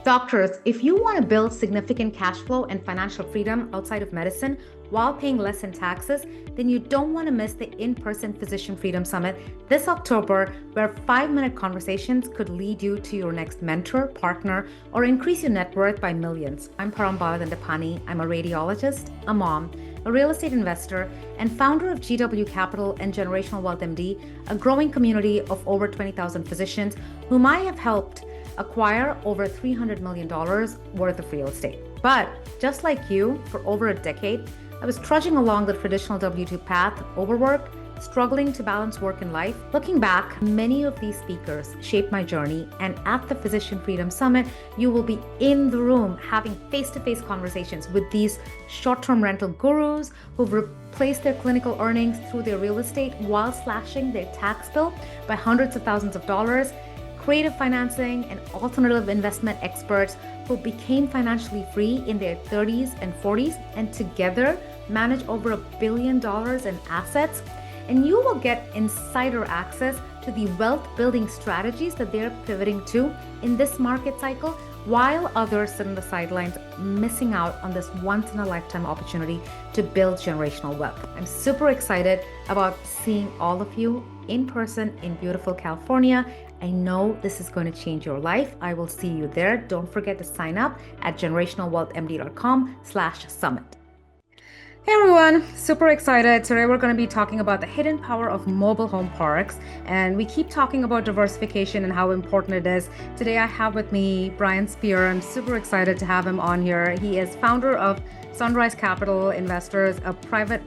Doctors, if you want to build significant cash flow and financial freedom outside of medicine while paying less in taxes, then you don't want to miss the in-person Physician Freedom Summit this October, where 5-minute conversations could lead you to your next mentor, partner, or increase your net worth by millions. I'm Parambala Dandapani. I'm a radiologist, a mom, a real estate investor, and founder of GW Capital and Generational Wealth MD, a growing community of over 20,000 physicians whom I have helped acquire over $300 million worth of real estate. But just like you, for over a decade, I was trudging along the traditional W-2 path, overworked, struggling to balance work and life. Looking back, many of these speakers shaped my journey, and at the Physician Freedom Summit, you will be in the room having face-to-face conversations with these short-term rental gurus who've replaced their clinical earnings through their real estate while slashing their tax bill by hundreds of thousands of dollars, creative financing and alternative investment experts who became financially free in their 30s and 40s and together manage over $1 billion in assets. And you will get insider access to the wealth building strategies that they're pivoting to in this market cycle, while others sit on the sidelines missing out on this once in a lifetime opportunity to build generational wealth. I'm super excited about seeing all of you in person in beautiful California. I know this is going to change your life. I will see you there. Don't forget to sign up at generationalwealthmd.com/summit. Hey everyone, super excited. Today we're going to be talking about the hidden power of mobile home parks. And we keep talking about diversification and how important it is. Today I have with me Brian Spear. I'm super excited to have him on here. He is founder of Sunrise Capital Investors, a private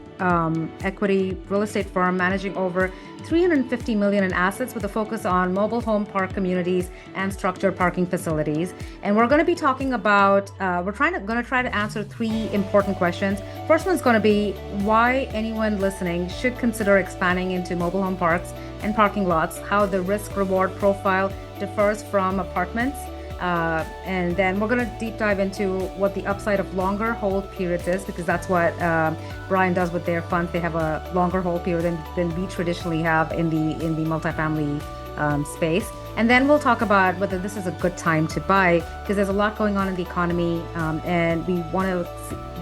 equity real estate firm managing over $350 million in assets with a focus on mobile home park communities and structured parking facilities. And we're going to be talking about, going to try to answer 3 important questions. First one's going to be why anyone listening should consider expanding into mobile home parks and parking lots, how the risk-reward profile differs from apartments. And then we're going to deep dive into what the upside of longer hold periods is, because that's what Brian does with their funds. They have a longer hold period than we traditionally have in the multifamily space. And then we'll talk about whether this is a good time to buy, because there's a lot going on in the economy, and we want to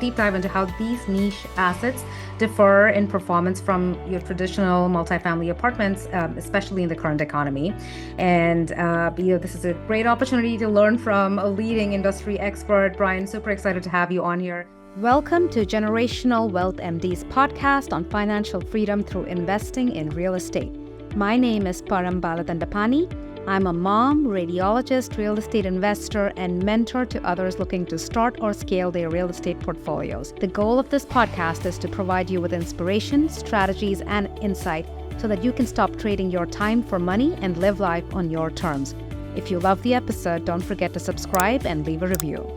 deep dive into how these niche assets differ in performance from your traditional multifamily apartments, especially in the current economy. And this is a great opportunity to learn from a leading industry expert. Brian, super excited to have you on here. Welcome to Generational Wealth MD's podcast on financial freedom through investing in real estate. My name is Parambala Dandapani. I'm a mom, radiologist, real estate investor, and mentor to others looking to start or scale their real estate portfolios. The goal of this podcast is to provide you with inspiration, strategies, and insight so that you can stop trading your time for money and live life on your terms. If you love the episode, don't forget to subscribe and leave a review.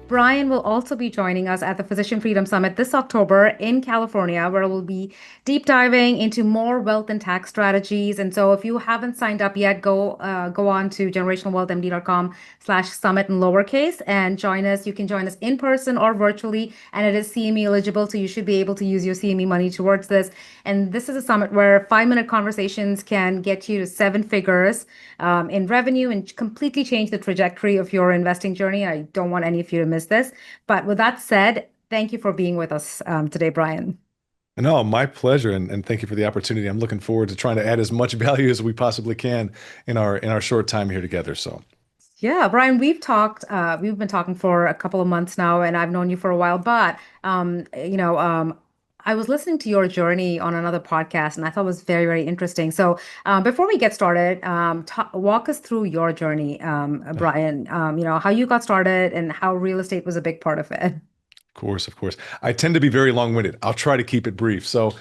Brian will also be joining us at the Physician Freedom Summit this October in California, where we'll be deep diving into more wealth and tax strategies. And so if you haven't signed up yet, go on to generationalwealthmd.com/summit in lowercase and join us. You can join us in person or virtually, and it is CME eligible, so you should be able to use your CME money towards this. And this is a summit where 5-minute conversations can get you to 7 figures in revenue and completely change the trajectory of your investing journey. I don't want any of you to miss this. But with that said, thank you for being with us today, Brian. No, my pleasure, and thank you for the opportunity. I'm looking forward to trying to add as much value as we possibly can in our short time here together. So, yeah, Brian, we've been talking for a couple of months now, and I've known you for a while. But I was listening to your journey on another podcast, and I thought it was very, very interesting. So before we get started, walk us through your journey, Brian, how you got started and how real estate was a big part of it. Of course. I tend to be very long-winded. I'll try to keep it brief. So,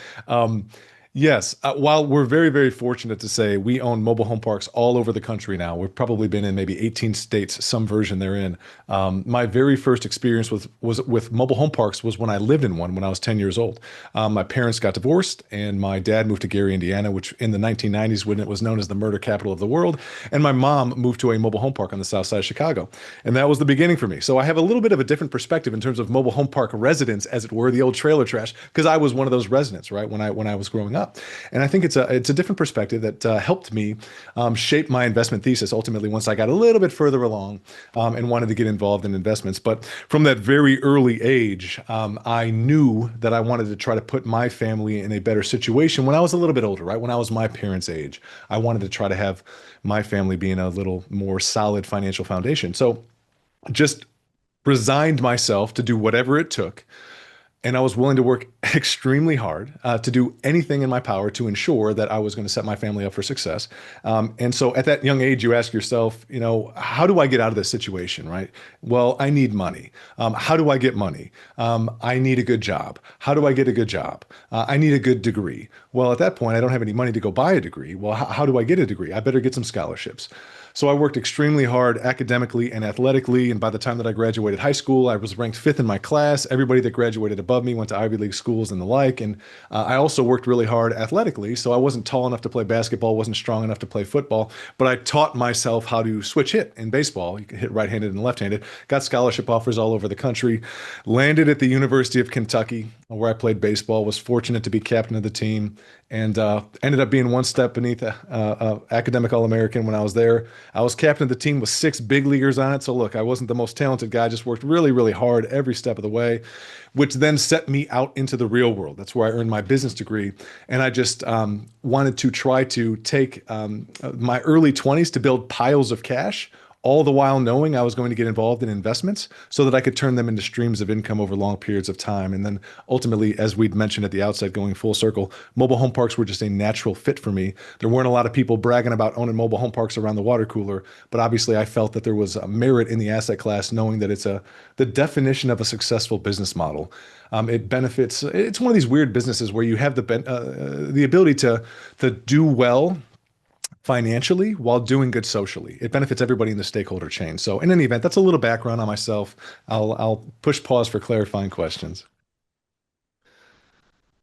yes, while we're very, very fortunate to say we own mobile home parks all over the country now, we've probably been in maybe 18 states, some version therein. My very first experience was with mobile home parks was when I lived in one when I was 10 years old. My parents got divorced, and my dad moved to Gary, Indiana, which in the 1990s when it was known as the murder capital of the world. And my mom moved to a mobile home park on the south side of Chicago. And that was the beginning for me. So I have a little bit of a different perspective in terms of mobile home park residents, as it were, the old trailer trash, because I was one of those residents, right, when I was growing up. top. And I think it's a different perspective that helped me shape my investment thesis ultimately once I got a little bit further along and wanted to get involved in investments. But from that very early age, I knew that I wanted to try to put my family in a better situation when I was a little bit older, right? When I was my parents' age, I wanted to try to have my family be in a little more solid financial foundation. So just resigned myself to do whatever it took, and I was willing to work extremely hard to do anything in my power to ensure that I was going to set my family up for success. And so at that young age, you ask yourself, how do I get out of this situation, right? Well, I need money. How do I get money? I need a good job. How do I get a good job? I need a good degree. Well, at that point, I don't have any money to go buy a degree. Well, how do I get a degree? I better get some scholarships. So I worked extremely hard academically and athletically. And by the time that I graduated high school, I was ranked fifth in my class. Everybody that graduated above me went to Ivy League schools and the like. And I also worked really hard athletically. So I wasn't tall enough to play basketball, wasn't strong enough to play football, but I taught myself how to switch hit in baseball. You can hit right-handed and left-handed. Got scholarship offers all over the country. Landed at the University of Kentucky, where I played baseball. Was fortunate to be captain of the team, and ended up being one step beneath academic All-American when I was there. I was captain of the team with six big leaguers on it. So look, I wasn't the most talented guy, just worked really, really hard every step of the way, which then set me out into the real world. That's where I earned my business degree. And I just wanted to try to take my early 20s to build piles of cash, all the while knowing I was going to get involved in investments so that I could turn them into streams of income over long periods of time. And then ultimately, as we'd mentioned at the outset, going full circle, mobile home parks were just a natural fit for me. There weren't a lot of people bragging about owning mobile home parks around the water cooler, but obviously I felt that there was a merit in the asset class, knowing that it's the definition of a successful business model. It benefits. It's one of these weird businesses where you have the ability to do well financially while doing good socially. It benefits everybody in the stakeholder chain. So in any event, that's a little background on myself. I'll push pause for clarifying questions.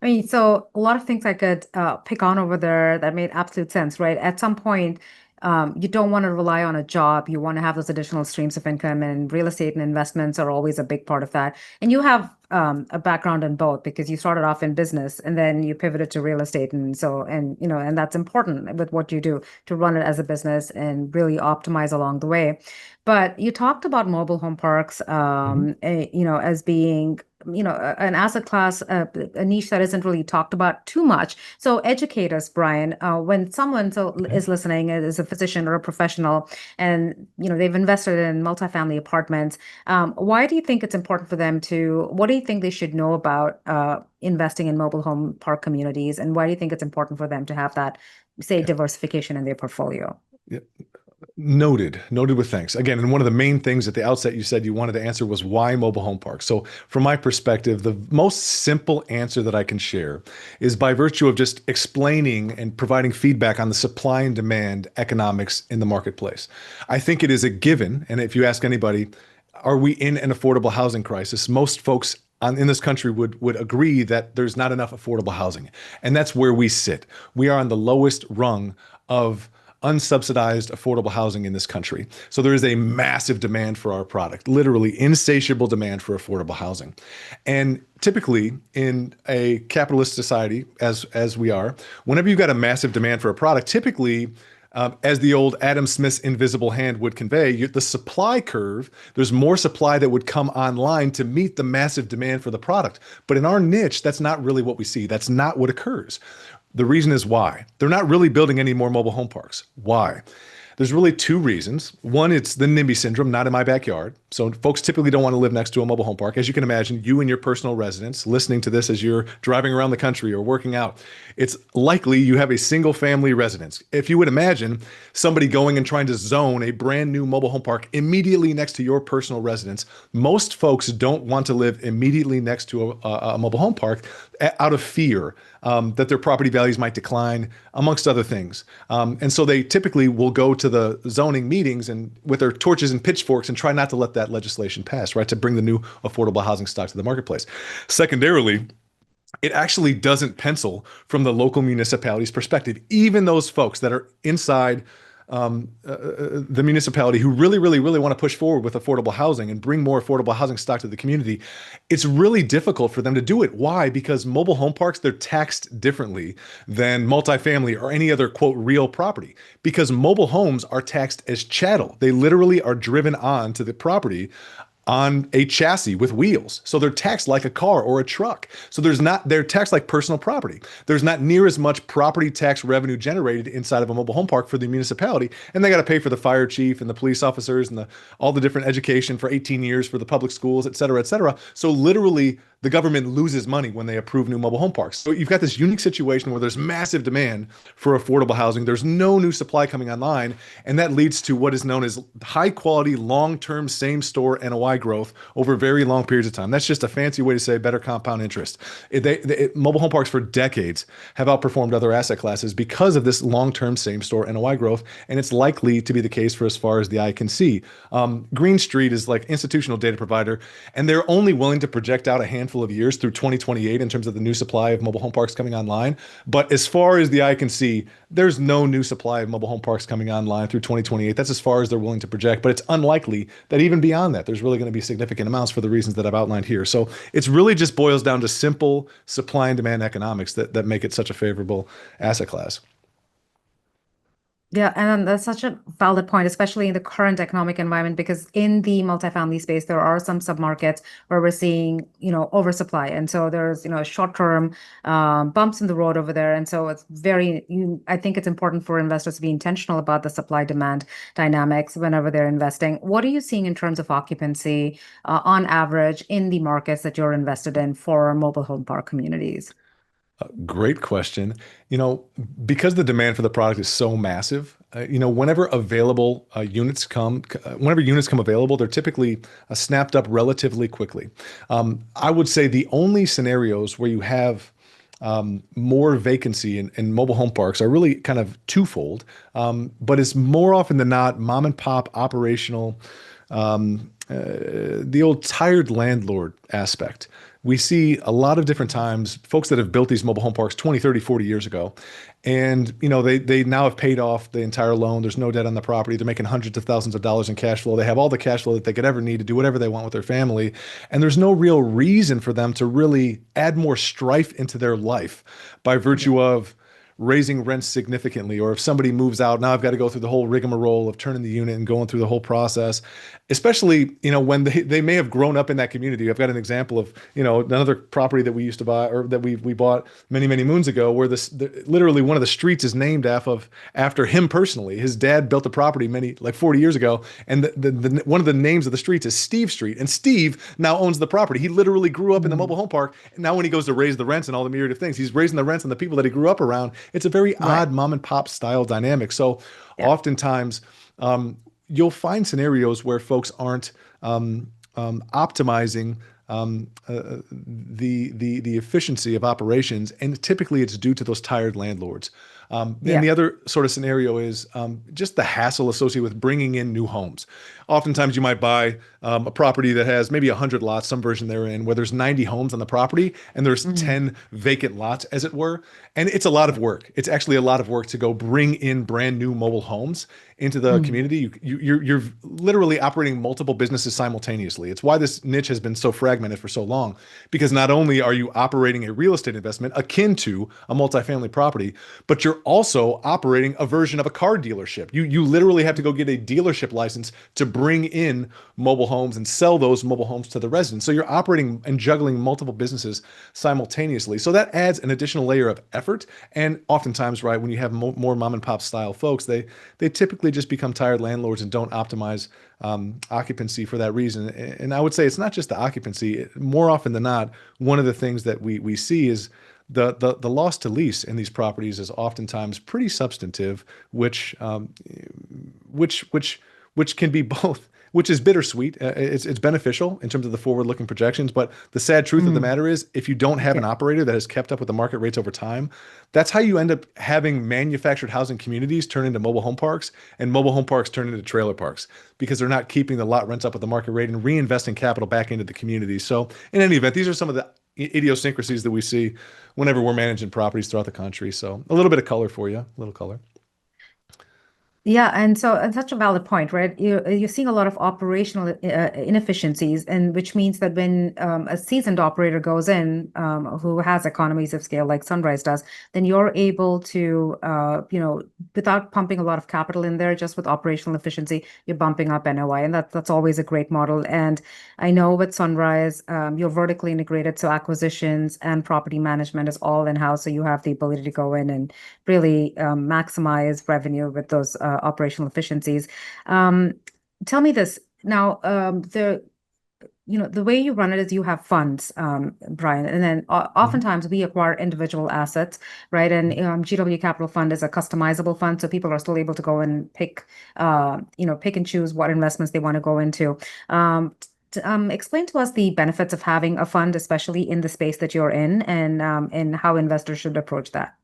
I mean, so a lot of things I could pick on over there that made absolute sense, right? At some point, you don't want to rely on a job. You want to have those additional streams of income, and real estate and investments are always a big part of that. And you have a background in both because you started off in business and then you pivoted to real estate. And so, and that's important with what you do to run it as a business and really optimize along the way. But you talked about mobile home parks, Mhm. as being an asset class, a niche that isn't really talked about too much. So educate us, Brian, when someone Okay. is listening, is a physician or a professional, and they've invested in multifamily apartments. Why do you think it's important for them to? What do you think they should know about investing in mobile home park communities, and why do you think it's important for them to have that, say, Yeah. diversification in their portfolio? Yeah. Noted with thanks. Again, and one of the main things at the outset you said you wanted to answer was why mobile home parks. So, from my perspective, the most simple answer that I can share is by virtue of just explaining and providing feedback on the supply and demand economics in the marketplace. I think it is a given, and if you ask anybody, are we in an affordable housing crisis? Most folks in this country would agree that there's not enough affordable housing, and that's where we sit. We are on the lowest rung of unsubsidized affordable housing in this country. So there is a massive demand for our product, literally insatiable demand for affordable housing. And typically in a capitalist society, as we are, whenever you've got a massive demand for a product, typically as the old Adam Smith's invisible hand would convey, the supply curve, there's more supply that would come online to meet the massive demand for the product. But in our niche, that's not really what we see. That's not what occurs. The reason is why. They're not really building any more mobile home parks. Why? There's really two reasons. One, it's the NIMBY syndrome, not in my backyard. So folks typically don't want to live next to a mobile home park. As you can imagine, you and your personal residence, listening to this as you're driving around the country or working out, it's likely you have a single family residence. If you would imagine somebody going and trying to zone a brand new mobile home park immediately next to your personal residence, most folks don't want to live immediately next to a mobile home park out of fear that their property values might decline, amongst other things. And so they typically will go to the zoning meetings and with their torches and pitchforks and try not to let that legislation pass, right, to bring the new affordable housing stock to the marketplace. Secondarily, it actually doesn't pencil from the local municipality's perspective. Even those folks that are inside the municipality who really, really, really want to push forward with affordable housing and bring more affordable housing stock to the community, it's really difficult for them to do it. Why? Because mobile home parks, they're taxed differently than multifamily or any other quote real property. Because mobile homes are taxed as chattel. They literally are driven on to the property on a chassis with wheels. So they're taxed like a car or a truck. So they're taxed like personal property. There's not near as much property tax revenue generated inside of a mobile home park for the municipality. And they got to pay for the fire chief and the police officers and all the different education for 18 years for the public schools, et cetera, et cetera. So literally the government loses money when they approve new mobile home parks. So you've got this unique situation where there's massive demand for affordable housing. There's no new supply coming online, and that leads to what is known as high quality, long-term same store NOI growth over very long periods of time. That's just a fancy way to say better compound interest. Mobile home parks for decades have outperformed other asset classes because of this long-term same store NOI growth, and it's likely to be the case for as far as the eye can see. Green Street is like institutional data provider, and they're only willing to project out a handful of years through 2028 in terms of the new supply of mobile home parks coming online. But as far as the eye can see, there's no new supply of mobile home parks coming online through 2028. That's as far as they're willing to project. But it's unlikely that even beyond that, there's really going to be significant amounts for the reasons that I've outlined here. So it's really just boils down to simple supply and demand economics that make it such a favorable asset class. Yeah, and that's such a valid point, especially in the current economic environment, because in the multifamily space, there are some submarkets where we're seeing, oversupply. And so there's, short-term bumps in the road over there. And so I think it's important for investors to be intentional about the supply-demand dynamics whenever they're investing. What are you seeing in terms of occupancy, on average in the markets that you're invested in for mobile home park communities? Great question. You know, because the demand for the product is so massive, whenever units come available, they're typically snapped up relatively quickly. I would say the only scenarios where you have more vacancy in mobile home parks are really kind of twofold, but it's more often than not mom and pop operational, the old tired landlord aspect. We see a lot of different times folks that have built these mobile home parks 20, 30, 40 years ago. And, they now have paid off the entire loan. There's no debt on the property. They're making hundreds of thousands of dollars in cash flow. They have all the cash flow that they could ever need to do whatever they want with their family. And there's no real reason for them to really add more strife into their life by virtue of raising rents significantly, or if somebody moves out, now I've got to go through the whole rigmarole of turning the unit and going through the whole process. Especially, when they may have grown up in that community. I've got an example of, another property that we used to buy or that we bought many, many moons ago, where literally one of the streets is named after him personally. His dad built the property like 40 years ago, and one of the names of the streets is Steve Street, and Steve now owns the property. He literally grew up in the mobile home park, and now when he goes to raise the rents and all the myriad of things, he's raising the rents on the people that he grew up around. It's a very Right. odd mom and pop style dynamic. So Yeah. oftentimes, you'll find scenarios where folks aren't optimizing the efficiency of operations, and typically it's due to those tired landlords. And Yeah. the other sort of scenario is just the hassle associated with bringing in new homes. Oftentimes, you might buy a property that has maybe 100 lots, some version therein, where there's 90 homes on the property and there's Mhm. 10 vacant lots, as it were. And it's a lot of work. It's actually a lot of work to go bring in brand new mobile homes into the Mhm. community. You're literally operating multiple businesses simultaneously. It's why this niche has been so fragmented for so long, because not only are you operating a real estate investment akin to a multifamily property, but you're also operating a version of a car dealership. You literally have to go get a dealership license to bring in mobile homes and sell those mobile homes to the residents. So you're operating and juggling multiple businesses simultaneously. So that adds an additional layer of effort. And oftentimes, right, when you have more mom and pop style folks, they typically just become tired landlords and don't optimize occupancy for that reason. And I would say it's not just the occupancy. More often than not, one of the things that we see is the loss to lease in these properties is oftentimes pretty substantive, which can be both, which is bittersweet. It's beneficial in terms of the forward-looking projections, but the sad truth of the Mhm. matter is, if you don't have an Yeah. operator that has kept up with the market rates over time, that's how you end up having manufactured housing communities turn into mobile home parks, and mobile home parks turn into trailer parks because they're not keeping the lot rents up with the market rate and reinvesting capital back into the community. So, in any event, these are some of the idiosyncrasies that we see whenever we're managing properties throughout the country. So, a little bit of color for you, a little color. Yeah, and so and such a valid point, right? You're seeing a lot of operational inefficiencies, and which means that when a seasoned operator goes in, who has economies of scale like Sunrise does, then you're able to, without pumping a lot of capital in there, just with operational efficiency, you're bumping up NOI, and that's always a great model. And I know with Sunrise, you're vertically integrated, so acquisitions and property management is all in-house, so you have the ability to go in and really maximize revenue with those operational efficiencies. Um, Tell me this now, the way you run it is you have funds, Brian, and then Mhm. oftentimes we acquire individual assets, right? And GW Capital Fund is a customizable fund, so people are still able to go and pick and choose what investments they want to go into. Explain to us the benefits of having a fund, especially in the space that you're in, and how investors should approach that.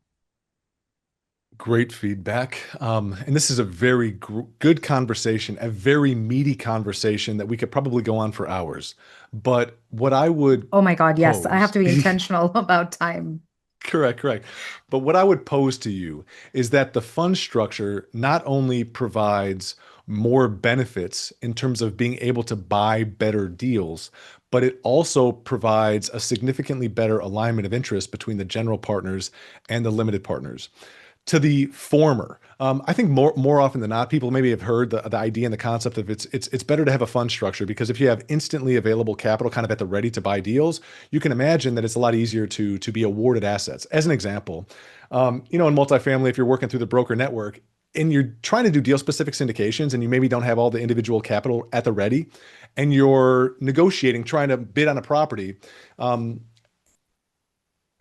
Great feedback. And this is a very good conversation, a very meaty conversation that we could probably go on for hours. But what I would Oh my God, yes. I have pose, to be intentional about time. correct, correct. But what I would pose to you is that the fund structure not only provides more benefits in terms of being able to buy better deals, but it also provides a significantly better alignment of interest between the general partners and the limited partners. To the former, I think more often than not, people maybe have heard the idea and the concept of it's better to have a fund structure because if you have instantly available capital kind of at the ready to buy deals, you can imagine that it's a lot easier to be awarded assets. As an example, in multifamily, if you're working through the broker network and you're trying to do deal specific syndications and you maybe don't have all the individual capital at the ready, and you're negotiating, trying to bid on a property. Um,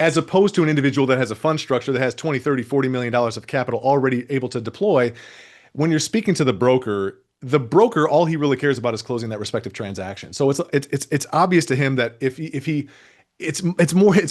as opposed to an individual that has a fund structure that has 20, 30, $40 million of capital already able to deploy, when you're speaking to the broker, all he really cares about is closing that respective transaction. So it's obvious to him that if he it's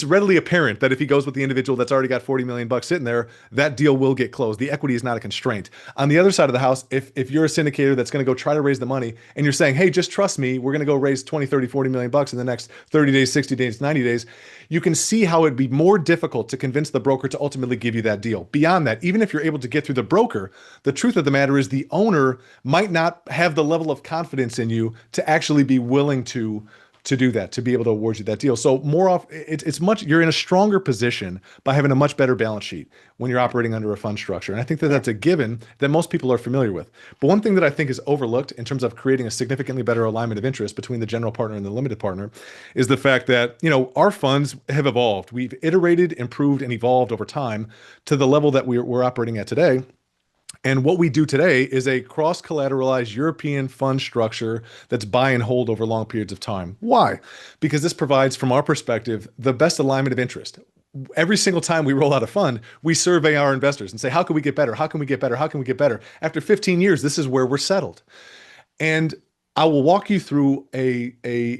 readily apparent that if he goes with the individual that's already got 40 million bucks sitting there, that deal will get closed. The equity is not a constraint. On the other side of the house, if you're a syndicator that's going to go try to raise the money and you're saying, "Hey, just trust me, we're going to go raise 20, 30, 40 million bucks in the next 30 days, 60 days, 90 days," you can see how it'd be more difficult to convince the broker to ultimately give you that deal. Beyond that, even if you're able to get through the broker, the truth of the matter is the owner might not have the level of confidence in you to actually be willing to do that, to be able to award you that deal. So more off, it's much, you're in a stronger position by having a much better balance sheet when you're operating under a fund structure. And I think that Yeah. that's a given that most people are familiar with. But one thing that I think is overlooked in terms of creating a significantly better alignment of interest between the general partner and the limited partner is the fact that, our funds have evolved. We've iterated, improved, and evolved over time to the level that we're operating at today. And what we do today is a cross collateralized European fund structure that's buy and hold over long periods of time. Why? Because this provides, from our perspective, the best alignment of interest. Every single time we roll out a fund, we survey our investors and say, how can we get better? How can we get better? How can we get better? After 15 years, this is where we're settled. And I will walk you through a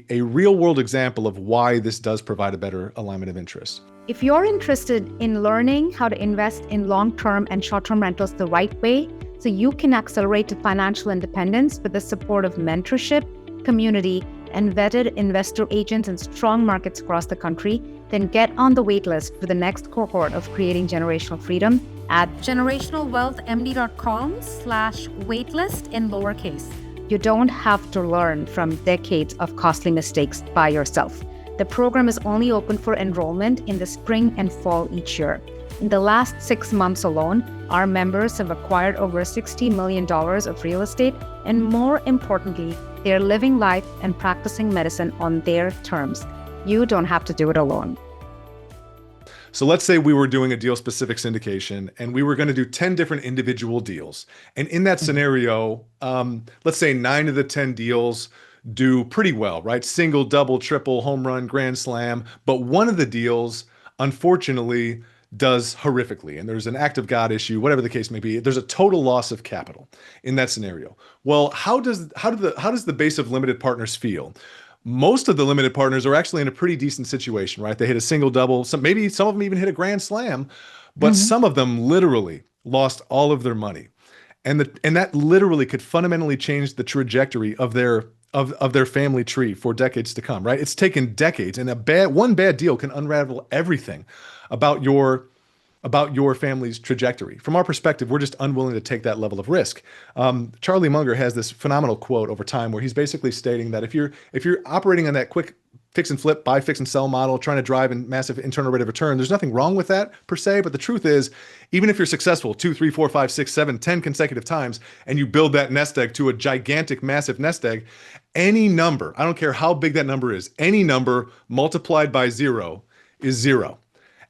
real world example of why this does provide a better alignment of interest. If you're interested in learning how to invest in long-term and short-term rentals the right way, so you can accelerate to financial independence with the support of mentorship, community, and vetted investor agents in strong markets across the country, then get on the waitlist for the next cohort of Creating Generational Freedom at generationalwealthmd.com/waitlist in lowercase. You don't have to learn from decades of costly mistakes by yourself. The program is only open for enrollment in the spring and fall each year. In the last 6 months alone, our members have acquired over $60 million of real estate, and more importantly, they're living life and practicing medicine on their terms. You don't have to do it alone. So let's say we were doing a deal specific syndication and we were going to do 10 different individual deals. And in that scenario, let's say 9 of the 10 deals do pretty well, right? Single, double, triple, home run, grand slam. But one of the deals, unfortunately, does horrifically. And there's an act of God issue, whatever the case may be. There's a total loss of capital in that scenario. Well, how does the base of limited partners feel? Most of the limited partners are actually in a pretty decent situation, right? They hit a single double, maybe some of them even hit a grand slam, but Mhm. some of them literally lost all of their money. And that literally could fundamentally change the trajectory of their family tree for decades to come, right? It's taken decades, and one bad deal can unravel everything about about your family's trajectory. From our perspective, we're just unwilling to take that level of risk. Charlie Munger has this phenomenal quote over time where he's basically stating that if you're operating on that quick fix and flip, buy, fix and sell model, trying to drive a massive internal rate of return, there's nothing wrong with that per se. But the truth is, even if you're successful two, three, four, five, six, seven, 10 consecutive times, and you build that nest egg to a gigantic, massive nest egg, any number, I don't care how big that number is, any number multiplied by zero is zero.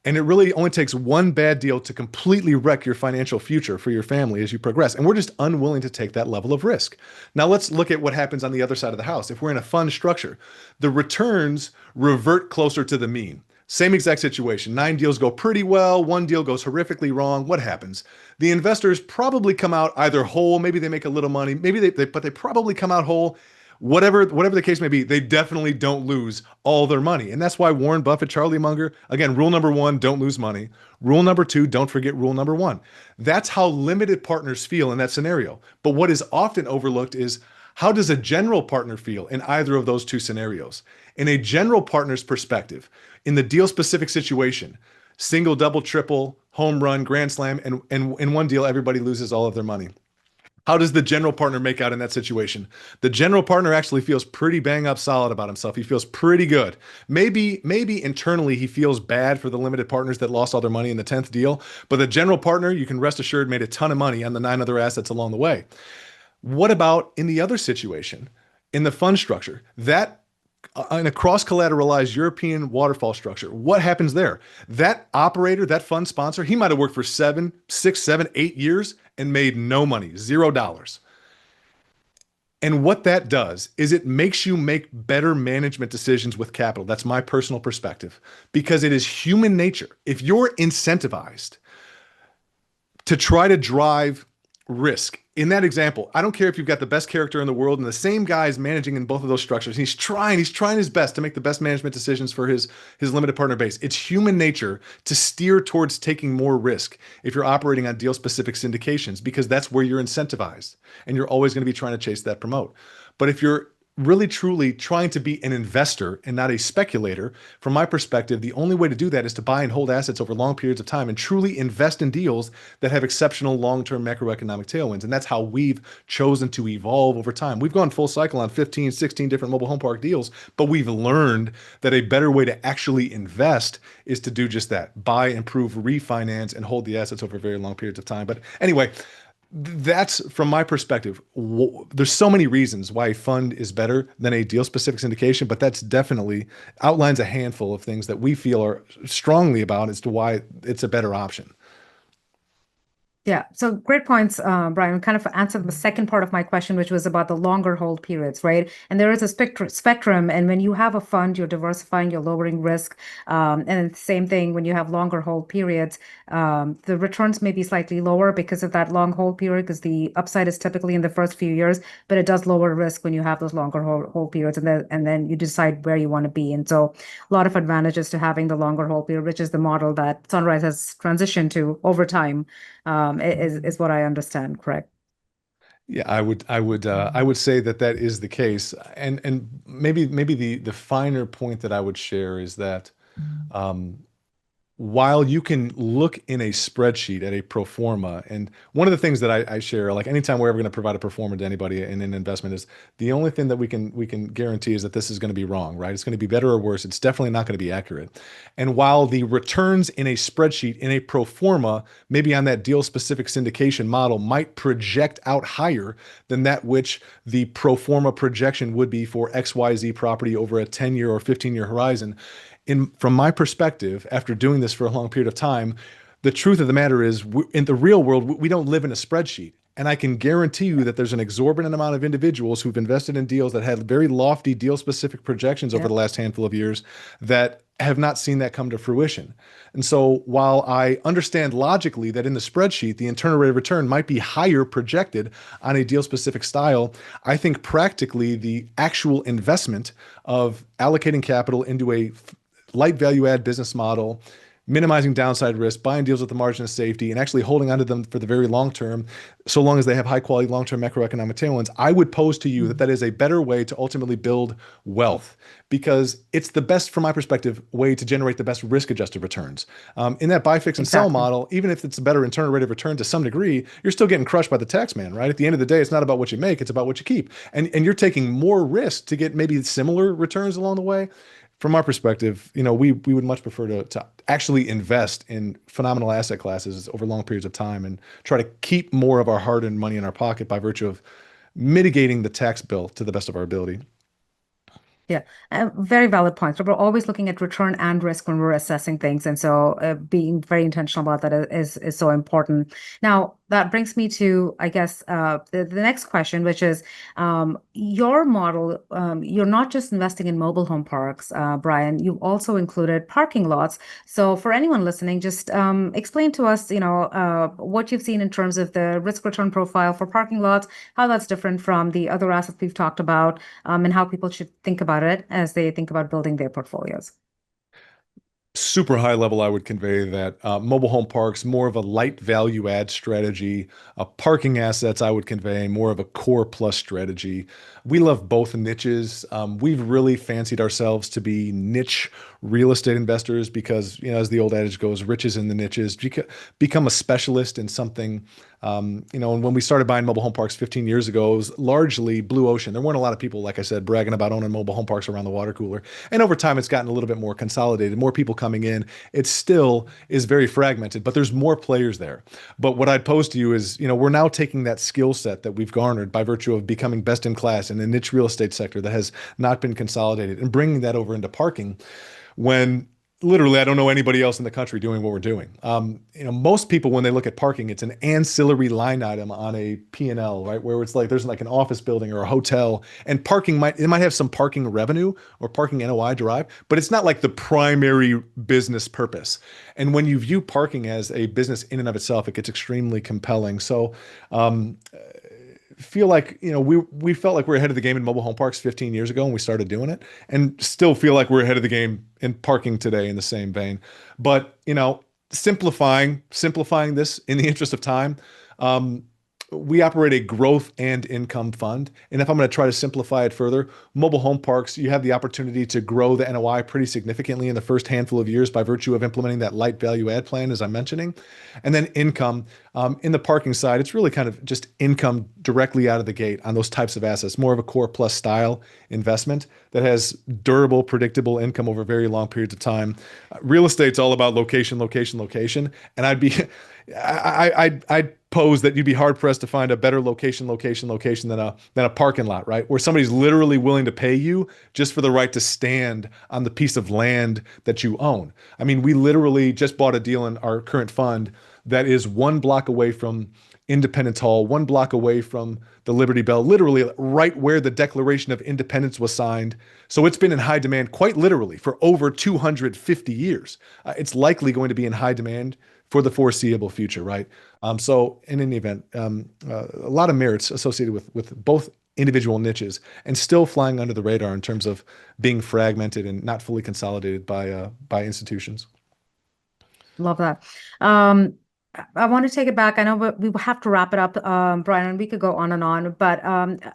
And it really only takes one bad deal to completely wreck your financial future for your family as you progress. And we're just unwilling to take that level of risk. Now, let's look at what happens on the other side of the house. If we're in a fund structure, the returns revert closer to the mean. Same exact situation. 9 deals go pretty well. 1 deal goes horrifically wrong. What happens? The investors probably come out either whole, maybe they make a little money, maybe but they probably come out whole. Whatever the case may be, they definitely don't lose all their money. And that's why Warren Buffett, Charlie Munger, again, rule number 1, don't lose money. Rule number 2, don't forget rule number 1. That's how limited partners feel in that scenario. But what is often overlooked is, how does a general partner feel in either of those two scenarios? In a general partner's perspective, in the deal specific situation, single, double, triple, home run, grand slam, and in one deal, everybody loses all of their money. How does the general partner make out in that situation? The general partner actually feels pretty bang up solid about himself. He feels pretty good. Maybe internally he feels bad for the limited partners that lost all their money in the 10th deal, but the general partner, you can rest assured, made a ton of money on the 9 other assets along the way. What about in the other situation, in the fund structure? That in a cross-collateralized European waterfall structure, what happens there? That operator, that fund sponsor, he might have worked for 7, 6, 7, 8 years and made no money, $0. And what that does is it makes you make better management decisions with capital. That's my personal perspective, because it is human nature. If you're incentivized to try to drive risk. In that example, I don't care if you've got the best character in the world and the same guy is managing in both of those structures. He's trying his best to make the best management decisions for his limited partner base. It's human nature to steer towards taking more risk if you're operating on deal specific syndications, because that's where you're incentivized and you're always going to be trying to chase that promote. But if you're really truly trying to be an investor and not a speculator, from my perspective, the only way to do that is to buy and hold assets over long periods of time and truly invest in deals that have exceptional long-term macroeconomic tailwinds. And that's how we've chosen to evolve over time. We've gone full cycle on 15, 16 different mobile home park deals, but we've learned that a better way to actually invest is to do just that: buy, improve, refinance, and hold the assets over very long periods of time. But anyway, that's from my perspective. There's so many reasons why a fund is better than a deal specific syndication, but that's definitely outlines a handful of things that we feel are strongly about as to why it's a better option. Yeah, so great points, Brian. Kind of answered the second part of my question, which was about the longer hold periods, right? And there is a spectrum, and when you have a fund, you're diversifying, you're lowering risk. And the same thing when you have longer hold periods, the returns may be slightly lower because of that long hold period, because the upside is typically in the first few years, but it does lower risk when you have those longer hold periods, and then you decide where you want to be. And so a lot of advantages to having the longer hold period, which is the model that Sunrise has transitioned to over time, is what I understand, correct? Yeah, I would say that that is the case. And maybe the finer point that I would share is that, um, while you can look in a spreadsheet at a pro forma, and one of the things that I share, like anytime we're ever going to provide a pro forma to anybody in an investment, is the only thing that we can guarantee is that this is going to be wrong, right? It's going to be better or worse. It's definitely not going to be accurate. And while the returns in a spreadsheet in a pro forma, maybe on that deal specific syndication model, might project out higher than that which the pro forma projection would be for XYZ property over a 10-year or 15-year horizon, from my perspective, after doing this for a long period of time, the truth of the matter is, in the real world, we don't live in a spreadsheet. And I can guarantee you that there's an exorbitant amount of individuals who've invested in deals that had very lofty deal specific projections over Yeah. the last handful of years that have not seen that come to fruition. And so while I understand logically that in the spreadsheet, the internal rate of return might be higher projected on a deal specific style, I think practically the actual investment of allocating capital into a light value add business model, minimizing downside risk, buying deals with the margin of safety, and actually holding onto them for the very long term, so long as they have high quality long term macroeconomic tailwinds, I would pose to you that Mhm. that is a better way to ultimately build wealth because it's the best, from my perspective, way to generate the best risk adjusted returns. In that buy, fix, and sell Exactly. model, even if it's a better internal rate of return to some degree, you're still getting crushed by the tax man, right? At the end of the day, it's not about what you make, it's about what you keep. And you're taking more risk to get maybe similar returns along the way. From our perspective, we would much prefer to actually invest in phenomenal asset classes over long periods of time and try to keep more of our hard-earned money in our pocket by virtue of mitigating the tax bill to the best of our ability. Yeah, very valid points. But we're always looking at return and risk when we're assessing things, and so being very intentional about that is so important. Now, that brings me to, I guess, the next question, which is your model. You're not just investing in mobile home parks, Brian. You've also included parking lots. So, for anyone listening, just explain to us, what you've seen in terms of the risk return profile for parking lots, how that's different from the other assets we've talked about, and how people should think about it as they think about building their portfolios. Super high level, I would convey that mobile home parks, more of a light value add strategy. Parking assets, I would convey more of a core plus strategy. We love both niches. We've really fancied ourselves to be niche real estate investors because, as the old adage goes, riches in the niches. Become a specialist in something. And when we started buying mobile home parks 15 years ago, it was largely blue ocean. There weren't a lot of people, like I said, bragging about owning mobile home parks around the water cooler. And over time, it's gotten a little bit more consolidated, more people coming in. It still is very fragmented, but there's more players there. But what I'd pose to you is, we're now taking that skill set that we've garnered by virtue of becoming best in class in a niche real estate sector that has not been consolidated and bringing that over into parking when literally I don't know anybody else in the country doing what we're doing. Most people when they look at parking, it's an ancillary line item on a P&L, right? Where it's like there's like an office building or a hotel, and parking might have some parking revenue or parking NOI derived, but it's not like the primary business purpose. And when you view parking as a business in and of itself, it gets extremely compelling. So um, feel like we felt like we are ahead of the game in mobile home parks 15 years ago when we started doing it, and still feel like we're ahead of the game in parking today in the same vein. But simplifying this in the interest of time, um, we operate a growth and income fund. And if I'm going to try to simplify it further, mobile home parks, you have the opportunity to grow the NOI pretty significantly in the first handful of years by virtue of implementing that light value add plan, as I'm mentioning. And then income in the parking side, it's really kind of just income directly out of the gate on those types of assets, more of a core plus style investment that has durable, predictable income over very long periods of time. Real estate's all about location, location, location. And I'd pose that you'd be hard pressed to find a better location than a parking lot, right? Where somebody's literally willing to pay you just for the right to stand on the piece of land that you own. I mean, we literally just bought a deal in our current fund that is 1 block away from Independence Hall, 1 block away from the Liberty Bell, literally right where the Declaration of Independence was signed. So it's been in high demand quite literally for over 250 years. It's likely going to be in high demand for the foreseeable future, right? So in any event, a lot of merits associated with both individual niches and still flying under the radar in terms of being fragmented and not fully consolidated by institutions. Love that. Um, I want to take it back. I know we will have to wrap it up, Brian, and we could go on and on. But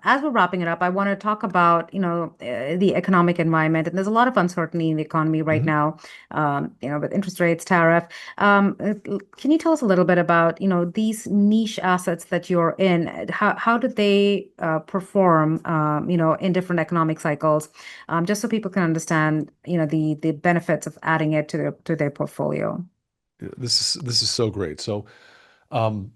as we're wrapping it up, I want to talk about, the economic environment. And there's a lot of uncertainty in the economy right Mhm. now, with interest rates, tariff. Can you tell us a little bit about, these niche assets that you're in? How did they perform, in different economic cycles, just so people can understand, the benefits of adding it to their portfolio? This is so great. So um,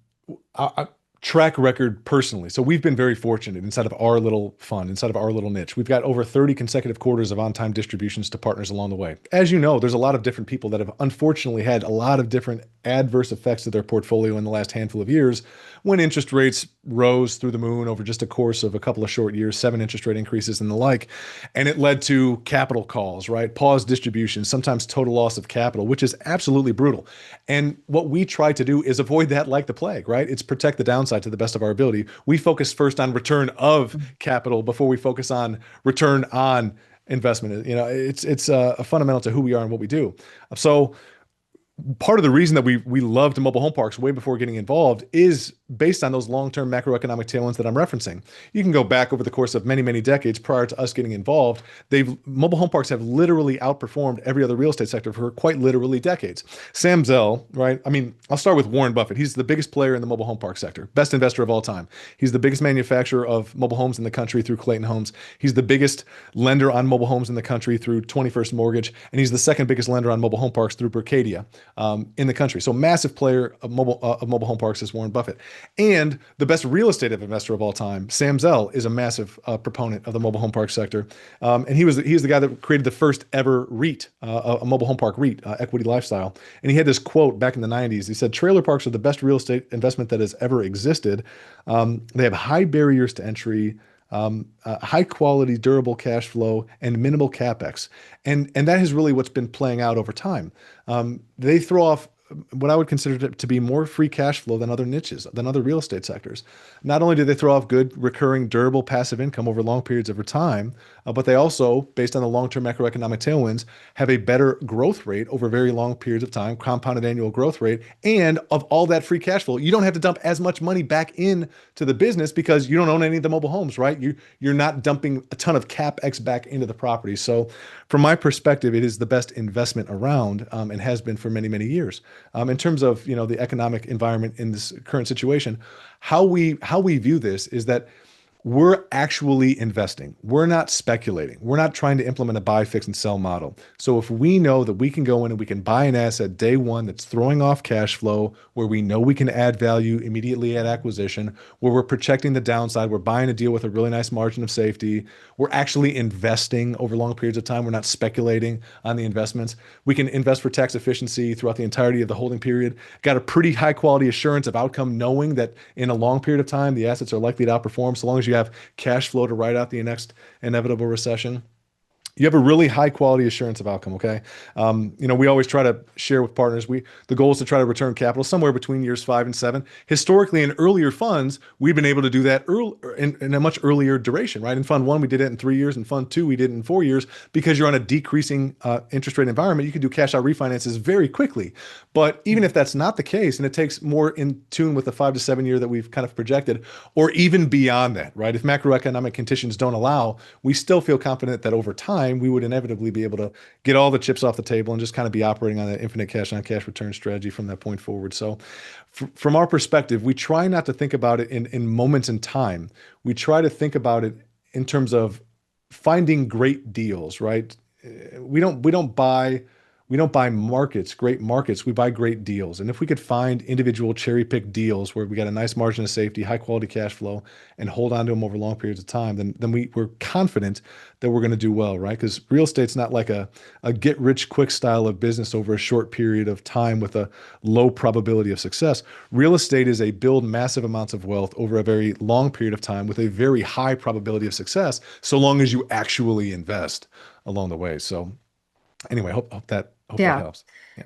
I track record personally. So we've been very fortunate inside of our little fund, inside of our little niche. We've got over 30 consecutive quarters of on-time distributions to partners along the way. As you know, there's a lot of different people that have unfortunately had a lot of different adverse effects to their portfolio in the last handful of years when interest rates rose through the moon over just a course of a couple of short years, 7 interest rate increases and the like. And it led to capital calls, right? Paused distributions, sometimes total loss of capital, which is absolutely brutal. And what we try to do is avoid that like the plague, right? It's protect the downside to the best of our ability. We focus first on return of capital before we focus on return on investment. It's a fundamental to who we are and what we do. So part of the reason that we loved mobile home parks way before getting involved is based on those long-term macroeconomic tailwinds that I'm referencing. You can go back over the course of many, many decades prior to us getting involved. They've Mobile home parks have literally outperformed every other real estate sector for quite literally decades. Sam Zell, right? I mean, I'll start with Warren Buffett. He's the biggest player in the mobile home park sector, best investor of all time. He's the biggest manufacturer of mobile homes in the country through Clayton Homes. He's the biggest lender on mobile homes in the country through 21st Mortgage, and he's the second biggest lender on mobile home parks through Berkadia in the country. So massive player of mobile home parks is Warren Buffett, and the best real estate investor of all time, Sam Zell, is a massive proponent of the mobile home park sector, and he's the guy that created the first ever REIT, a mobile home park REIT, Equity Lifestyle. And he had this quote back in the '90s. He said, "Trailer parks are the best real estate investment that has ever existed. They have high barriers to entry." High quality, durable cash flow, and minimal capex, and that is really what's been playing out over time. They throw off what I would consider to be more free cash flow than other niches, than other real estate sectors. Not only do they throw off good, recurring, durable passive income over long periods of time, but they also, based on the long-term macroeconomic tailwinds, have a better growth rate over very long periods of time, compounded annual growth rate. And of all that free cash flow, you don't have to dump as much money back in to the business because you don't own any of the mobile homes, right? You're not dumping a ton of capex back into the property. So from my perspective, it is the best investment around, and has been for many, many years. In terms of the economic environment in this current situation, how we view this is that we're actually investing. We're not speculating. We're not trying to implement a buy, fix, and sell model. So if we know that we can go in and we can buy an asset day one that's throwing off cash flow, where we know we can add value immediately at acquisition, where we're protecting the downside, we're buying a deal with a really nice margin of safety, we're actually investing over long periods of time, we're not speculating on the investments. We can invest for tax efficiency throughout the entirety of the holding period. Got a pretty high quality assurance of outcome, knowing that in a long period of time, the assets are likely to outperform so long as you have cash flow to ride out the next inevitable recession. You have a really high quality assurance of outcome. Okay. We always try to share with partners. The goal is to try to return capital somewhere between years 5 and 7. Historically, in earlier funds, we've been able to do that in a much earlier duration, right? In fund one, we did it in 3 years. In fund two, we did it in 4 years because you're on a decreasing interest rate environment. You can do cash out refinances very quickly. But even if that's not the case, and it takes more in tune with the 5 to 7 year that we've kind of projected, or even beyond that, right? If macroeconomic conditions don't allow, we still feel confident that over time, we would inevitably be able to get all the chips off the table and just kind of be operating on that infinite cash on cash return strategy from that point forward. So from our perspective, we try not to think about it in moments in time. We try to think about it in terms of finding great deals, right? We don't buy markets, great markets. We buy great deals. And if we could find individual cherry pick deals where we got a nice margin of safety, high quality cash flow, and hold on to them over long periods of time, then we're confident that we're going to do well, right? Because real estate's not like a get rich quick style of business over a short period of time with a low probability of success. Real estate is a build massive amounts of wealth over a very long period of time with a very high probability of success, so long as you actually invest along the way. So anyway, hope that Yeah. helps. Yeah.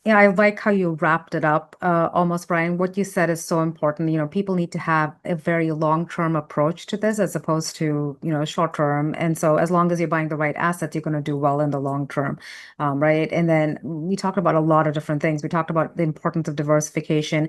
I like how you wrapped it up, almost, Brian. What you said is so important. People need to have a very long-term approach to this as opposed to, short-term. And so as long as you're buying the right assets, you're going to do well in the long term, right? And then we talked about a lot of different things. We talked about the importance of diversification,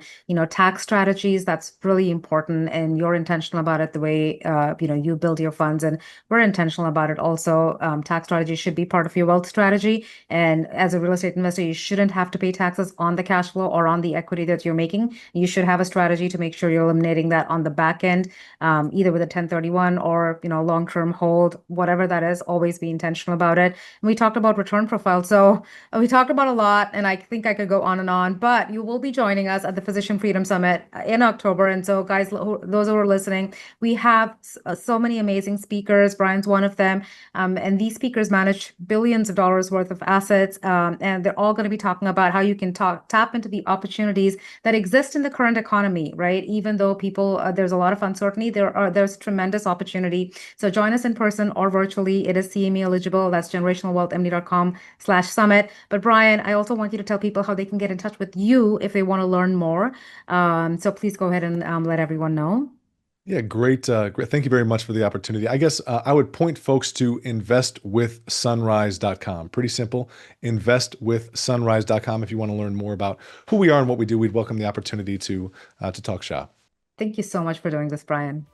tax strategies. That's really important. And you're intentional about it the way, you build your funds. And we're intentional about it also. Tax strategy should be part of your wealth strategy. And as a real estate investor, you shouldn't have to pay taxes on the cash flow or on the equity that you're making. You should have a strategy to make sure you're eliminating that on the back end, either with a 1031 or, long-term hold, whatever that is, always be intentional about it. And we talked about return profile. So we talked about a lot, and I think I could go on and on, but you will be joining us at the Physician Freedom Summit in October. And so guys, those who are listening, we have so many amazing speakers. Brian's one of them. And these speakers manage billions of dollars worth of assets. And they're all going to be talking about how you can tap into the opportunities that exist in the current economy, right? Even though there's a lot of uncertainty, there's tremendous opportunity. So join us in person or virtually. It is CME eligible. That's generationalwealthmd.com/summit. But Brian, I also want you to tell people how they can get in touch with you if they want to learn more. So please go ahead and let everyone know. Yeah, great. Great. Thank you very much for the opportunity. I guess I would point folks to investwithsunrise.com. Pretty simple. Investwithsunrise.com. If you want to learn more about who we are and what we do, we'd welcome the opportunity to talk shop. Thank you so much for doing this, Brian.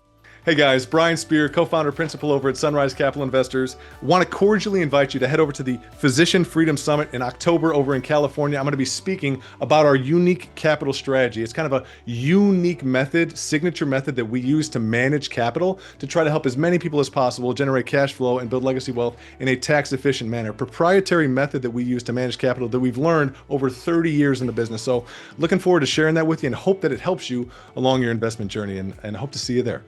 Hey guys, Brian Spear, co-founder, principal over at Sunrise Capital Investors. Want to cordially invite you to head over to the Physician Freedom Summit in October over in California. I'm going to be speaking about our unique capital strategy. It's kind of a unique method, signature method that we use to manage capital to try to help as many people as possible generate cash flow and build legacy wealth in a tax-efficient manner. Proprietary method that we use to manage capital that we've learned over 30 years in the business. So looking forward to sharing that with you and hope that it helps you along your investment journey and hope to see you there.